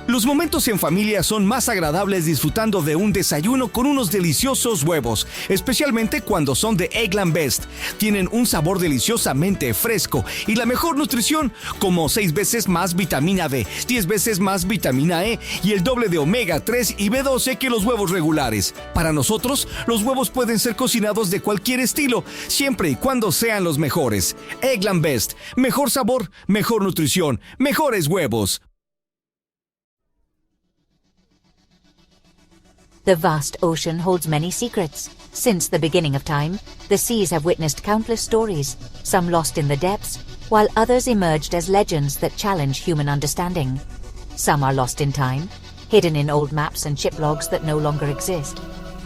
Los momentos en familia son más agradables disfrutando de un desayuno con unos deliciosos huevos, especialmente cuando son de Eggland Best. Tienen un sabor deliciosamente fresco y la mejor nutrición, como 6 veces más vitamina D, 10 veces más vitamina E y el doble de omega 3 y B12 que los huevos regulares. Para nosotros, los huevos pueden ser cocinados de cualquier estilo, siempre y cuando sean los mejores. Eggland Best, mejor sabor, mejor nutrición, mejores huevos. The vast ocean holds many secrets. Since the beginning of time, the seas have witnessed countless stories, some lost in the depths, while others emerged as legends that challenge human understanding. Some are lost in time, hidden in old maps and ship logs that no longer exist.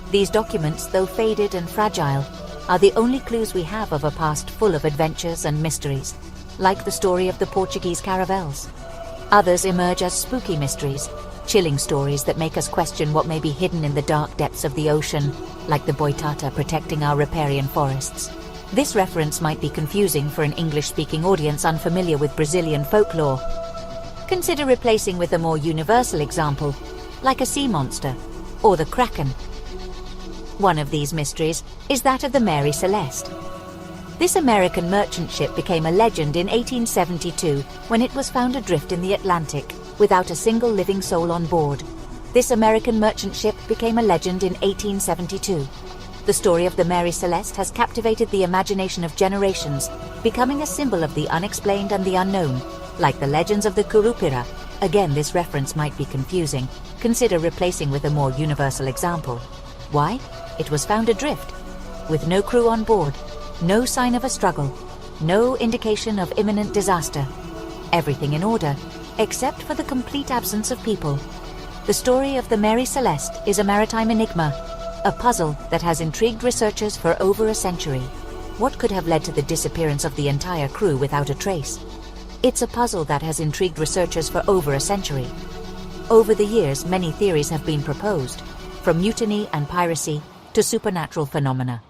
These documents, though faded and fragile, are the only clues we have of a past full of adventures and mysteries, like the story of the Portuguese caravels. Others emerge as spooky mysteries, chilling stories that make us question what may be hidden in the dark depths of the ocean, like the boitata protecting our riparian forests. This reference might be confusing for an English-speaking audience unfamiliar with Brazilian folklore. Consider replacing with a more universal example, like a sea monster, or the kraken. One of these mysteries is that of the Mary Celeste. This American merchant ship became a legend in 1872 when it was found adrift in the Atlantic, without a single living soul on board. This American merchant ship became a legend in 1872. The story of the Mary Celeste has captivated the imagination of generations, becoming a symbol of the unexplained and the unknown, like the legends of the Curupira. Again, this reference might be confusing. Consider replacing with a more universal example. Why? It was found adrift, with no crew on board, no sign of a struggle, no indication of imminent disaster. Everything in order, except for the complete absence of people. The story of the Mary Celeste is a maritime enigma, a puzzle that has intrigued researchers for over a century. What could have led to the disappearance of the entire crew without a trace? It's a puzzle that has intrigued researchers for over a century. Over the years, many theories have been proposed, from mutiny and piracy to supernatural phenomena.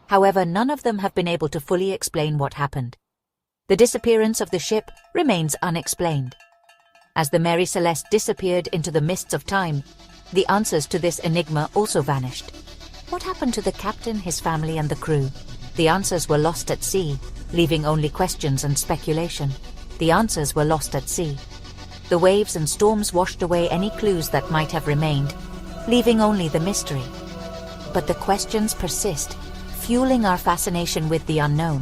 However, none of them have been able to fully explain what happened. The disappearance of the ship remains unexplained. As the Mary Celeste disappeared into the mists of time, the answers to this enigma also vanished. What happened to the captain, his family, and the crew? The answers were lost at sea, leaving only questions and speculation. The answers were lost at sea. The waves and storms washed away any clues that might have remained, leaving only the mystery. But the questions persist, fueling our fascination with the unknown.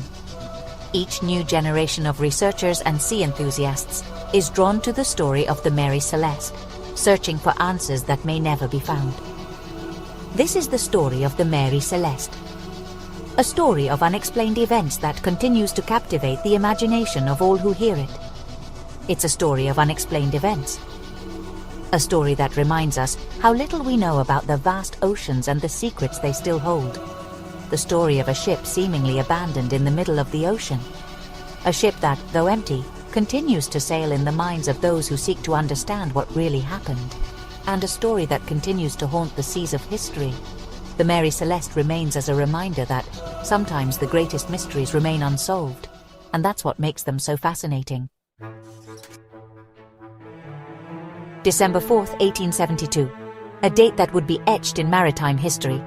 Each new generation of researchers and sea enthusiasts is drawn to the story of the Mary Celeste, searching for answers that may never be found. This is the story of the Mary Celeste, a story of unexplained events that continues to captivate the imagination of all who hear it. It's a story of unexplained events, a story that reminds us how little we know about the vast oceans and the secrets they still hold. The story of a ship seemingly abandoned in the middle of the ocean, a ship that, though empty, continues to sail in the minds of those who seek to understand what really happened, and a story that continues to haunt the seas of history. The Mary Celeste remains as a reminder that sometimes the greatest mysteries remain unsolved, and that's what makes them so fascinating. December 4th, 1872, a date that would be etched in maritime history.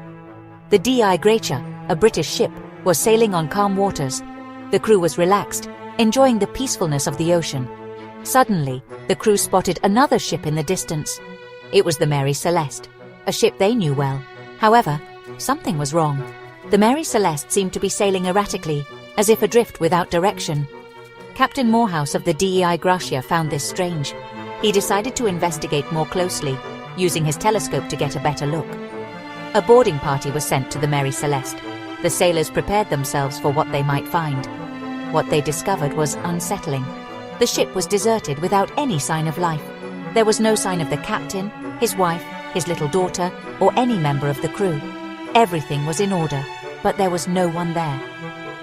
The D.I. Gratia, a British ship, was sailing on calm waters. The crew was relaxed, enjoying the peacefulness of the ocean. Suddenly, the crew spotted another ship in the distance. It was the Mary Celeste, a ship they knew well. However, something was wrong. The Mary Celeste seemed to be sailing erratically, as if adrift without direction. Captain Morehouse of the D.I. Gratia found this strange. He decided to investigate more closely, using his telescope to get a better look. A boarding party was sent to the Mary Celeste. The sailors prepared themselves for what they might find. What they discovered was unsettling. The ship was deserted without any sign of life. There was no sign of the captain, his wife, his little daughter, or any member of the crew. Everything was in order, but there was no one there.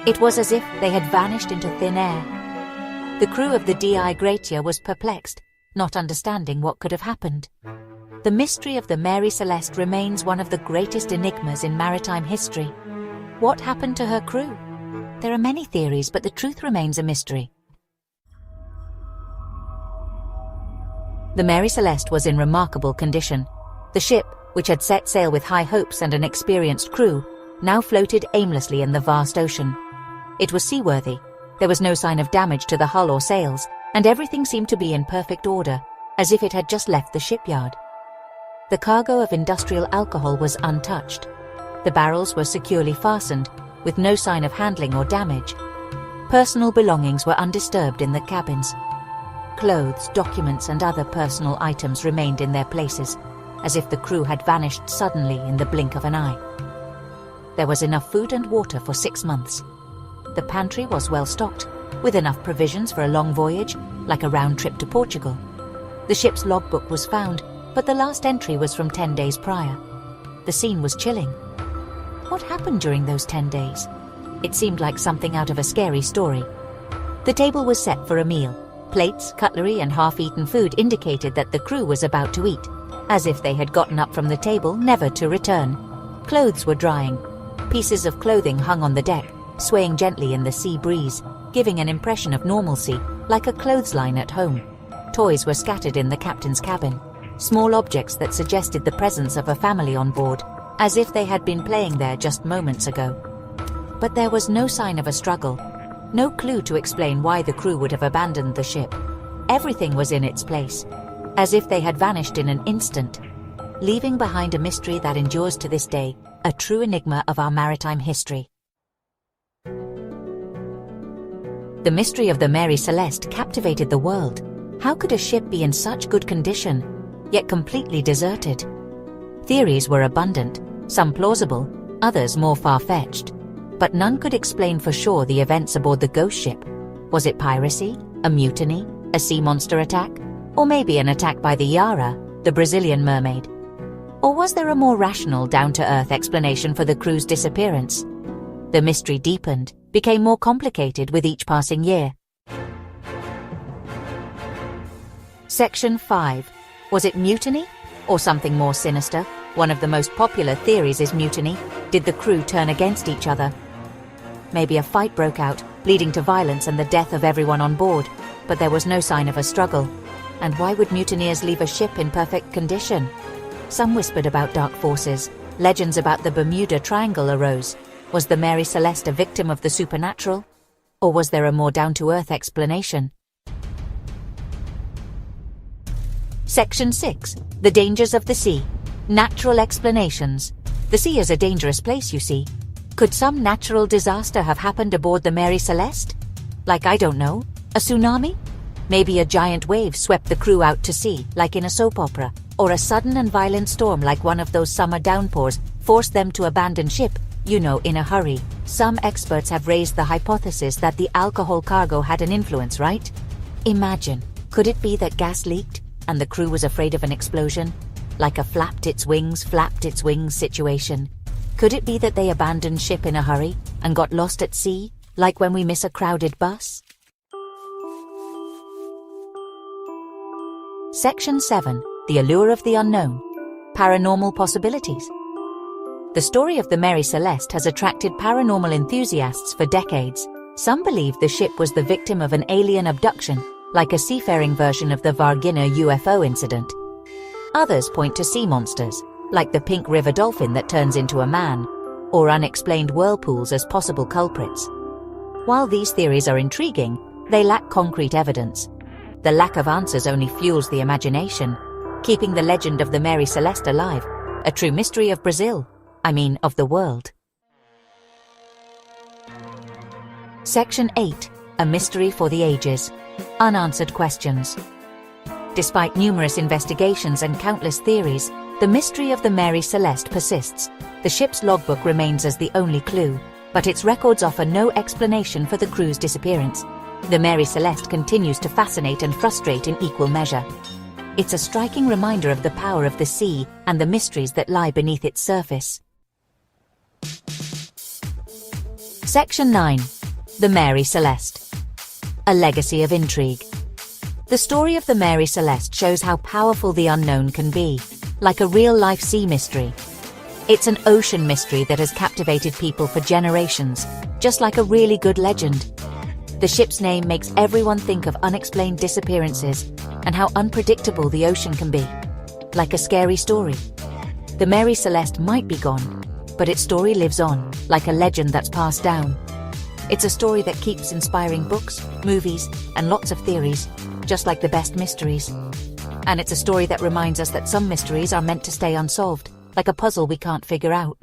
It was as if they had vanished into thin air. The crew of the D.I. Gratia was perplexed, not understanding what could have happened. The mystery of the Mary Celeste remains one of the greatest enigmas in maritime history. What happened to her crew? There are many theories, but the truth remains a mystery. The Mary Celeste was in remarkable condition. The ship, which had set sail with high hopes and an experienced crew, now floated aimlessly in the vast ocean. It was seaworthy. There was no sign of damage to the hull or sails, and everything seemed to be in perfect order, as if it had just left the shipyard. The cargo of industrial alcohol was untouched. The barrels were securely fastened, with no sign of handling or damage. Personal belongings were undisturbed in the cabins. Clothes, documents, and other personal items remained in their places, as if the crew had vanished suddenly in the blink of an eye. There was enough food and water for 6 months. The pantry was well stocked, with enough provisions for a long voyage, like a round trip to Portugal. The ship's logbook was found, but the last entry was from 10 days prior. The scene was chilling. What happened during those 10 days? It seemed like something out of a scary story. The table was set for a meal. Plates, cutlery, and half-eaten food indicated that the crew was about to eat, as if they had gotten up from the table never to return. Clothes were drying. Pieces of clothing hung on the deck, swaying gently in the sea breeze, giving an impression of normalcy, like a clothesline at home. Toys were scattered in the captain's cabin, small objects that suggested the presence of a family on board, as if they had been playing there just moments ago. But there was no sign of a struggle, no clue to explain why the crew would have abandoned the ship. Everything was in its place, as if they had vanished in an instant, leaving behind a mystery that endures to this day, a true enigma of our maritime history. The mystery of the Mary Celeste captivated the world. How could a ship be in such good condition, yet completely deserted? Theories were abundant, some plausible, others more far-fetched. But none could explain for sure the events aboard the ghost ship. Was it piracy, a mutiny, a sea monster attack, or maybe an attack by the Yara, the Brazilian mermaid? Or was there a more rational, down-to-earth explanation for the crew's disappearance? The mystery deepened, became more complicated with each passing year. Section 5. Was it mutiny? Or something more sinister? One of the most popular theories is mutiny. Did the crew turn against each other? Maybe a fight broke out, leading to violence and the death of everyone on board, but there was no sign of a struggle. And why would mutineers leave a ship in perfect condition? Some whispered about dark forces. Legends about the Bermuda Triangle arose. Was the Mary Celeste a victim of the supernatural? Or was there a more down-to-earth explanation? Section 6. The dangers of the sea. Natural explanations. The sea is a dangerous place, you see. Could some natural disaster have happened aboard the Mary Celeste? Like, I don't know, a tsunami? Maybe a giant wave swept the crew out to sea, like in a soap opera, or a sudden and violent storm like one of those summer downpours forced them to abandon ship, in a hurry. Some experts have raised the hypothesis that the alcohol cargo had an influence, right? Imagine, could it be that gas leaked, and the crew was afraid of an explosion? Like a flapped its wings situation. Could it be that they abandoned ship in a hurry and got lost at sea, like when we miss a crowded bus? Section 7. The allure of the unknown. Paranormal possibilities. The story of the Mary Celeste has attracted paranormal enthusiasts for decades. Some believe the ship was the victim of an alien abduction, like a seafaring version of the Varginha UFO incident. Others point to sea monsters, like the pink river dolphin that turns into a man, or unexplained whirlpools as possible culprits. While these theories are intriguing, they lack concrete evidence. The lack of answers only fuels the imagination, keeping the legend of the Mary Celeste alive, a true mystery of Brazil, of the world. Section 8. A mystery for the ages. Unanswered questions. Despite numerous investigations and countless theories, the mystery of the Mary Celeste persists. The ship's logbook remains as the only clue, but its records offer no explanation for the crew's disappearance. The Mary Celeste continues to fascinate and frustrate in equal measure. It's a striking reminder of the power of the sea and the mysteries that lie beneath its surface. Section 9. The Mary Celeste. A legacy of intrigue. The story of the Mary Celeste shows how powerful the unknown can be, like a real-life sea mystery. It's an ocean mystery that has captivated people for generations, just like a really good legend. The ship's name makes everyone think of unexplained disappearances and how unpredictable the ocean can be. Like a scary story. The Mary Celeste might be gone, but its story lives on, like a legend that's passed down. It's a story that keeps inspiring books, movies, and lots of theories, just like the best mysteries. And it's a story that reminds us that some mysteries are meant to stay unsolved, like a puzzle we can't figure out.